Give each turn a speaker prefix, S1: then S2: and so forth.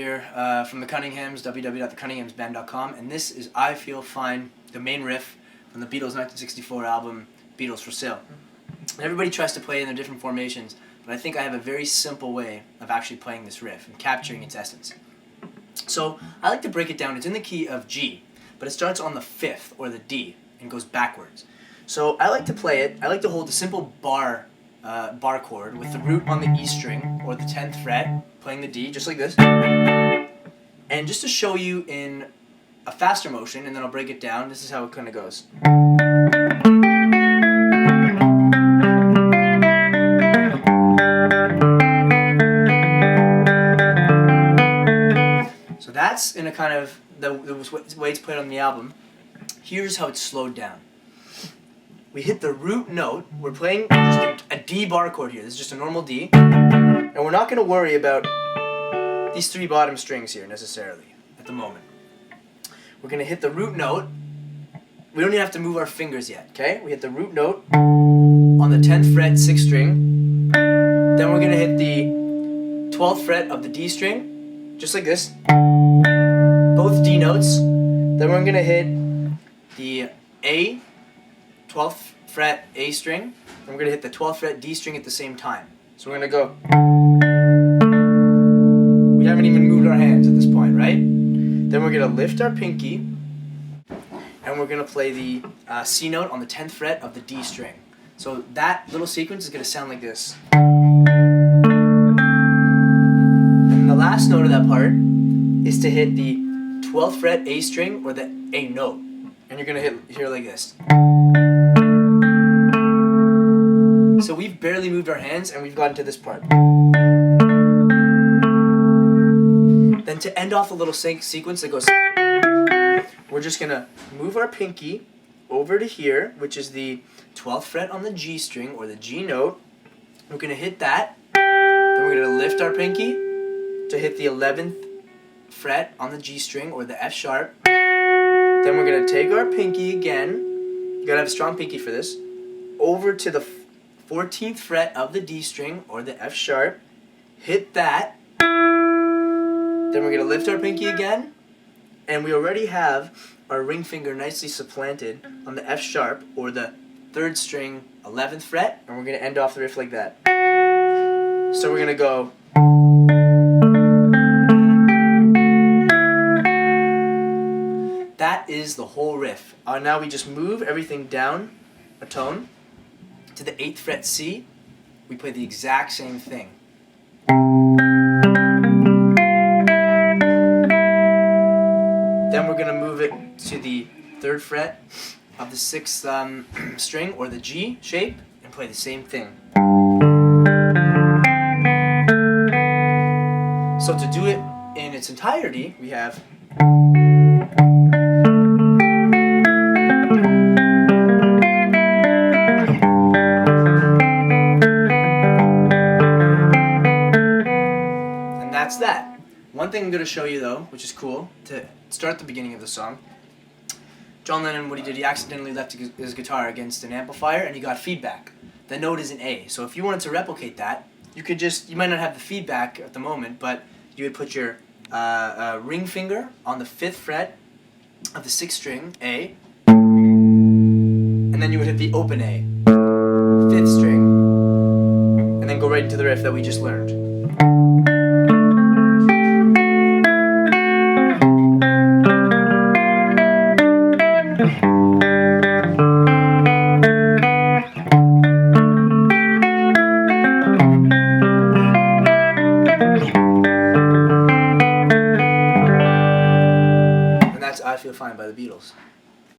S1: here from the Cunninghams, www.thecunningshamsband.com, and this is I Feel Fine, the main riff from the Beatles' 1964 album, Beatles for Sale. And everybody tries to play in their different formations, but I think I have a very simple way of actually playing this riff and capturing its essence. So I like to break it down. It's in the key of G, but it starts on the 5th, or the D, and goes backwards. So I like to play it, I like to hold a simple bar chord with the root on the E string, or the 10th fret, playing the D, just like this. And just to show you in a faster motion, and then I'll break it down, this is how it kind of goes. So that's in a kind of the way it's played on the album. Here's how it's slowed down. We hit the root note. We're playing just a D bar chord here. This is just a normal D. And we're not going to worry about these 3 bottom strings here necessarily at the moment. We're going to hit the root note. We don't even have to move our fingers yet, okay? We hit the root note on the 10th fret, 6th string. Then we're going to hit the 12th fret of the D string, just like this. Both D notes. Then we're going to hit the A, 12th fret A string, and we're going to hit the 12th fret D string at the same time. So we're going to go. We haven't even moved our hands at this point, right? Then we're going to lift our pinky, and we're going to play the C note on the 10th fret of the D string. So that little sequence is going to sound like this. And the last note of that part is to hit the 12th fret A string, or the A note. And you're going to hit here like this. So we've barely moved our hands, and we've gotten to this part. Then to end off a little sequence that goes, we're just going to move our pinky over to here, which is the 12th fret on the G string, or the G note. We're going to hit that. Then we're going to lift our pinky to hit the 11th fret on the G string, or the F sharp. Then we're going to take our pinky again, you got to have a strong pinky for this, over to the 14th fret of the D string, or the F sharp, hit that, then we're going to lift our pinky again, and we already have our ring finger nicely supplanted on the F sharp, or the 3rd string, 11th fret, and we're going to end off the riff like that. So we're going to go. That is the whole riff. Now we just move everything down a tone to the 8th fret C. We play the exact same thing. Then we're going to move it to the 3rd fret of the 6th string, or the G shape, and play the same thing. So to do it in its entirety, we have. That's that. One thing I'm going to show you though, which is cool, to start the beginning of the song, John Lennon, what he did, he accidentally left his guitar against an amplifier and he got feedback. The note is an A, so if you wanted to replicate that, you might not have the feedback at the moment, but you would put your ring finger on the 5th fret of the 6th string, A, and then you would hit the open A, 5th string, and then go right into the riff that we just learned. I Feel Fine by the Beatles.